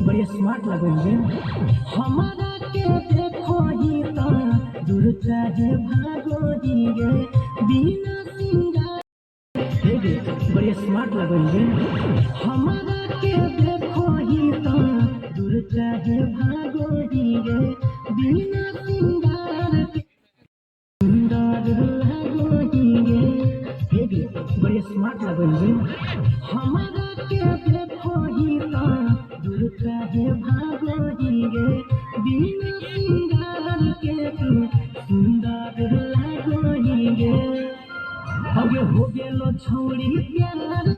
बड़े स्मार्ट लगेंगे हमारा के देखो ही तो दूर चाहे भागो ही बिना सिंगार बड़े स्मार्ट लगेंगे हमारा के देखो ही तो दूर चाहे भागो ही बिना सिंगार सुंदर लगो ही बड़े स्मार्ट लगेंगे हमारा के देखो ही तो दूर चाहे भागो ही बिना सिंगार के तू सुंदर लगो ही हो गेलो छोड़ी प्यार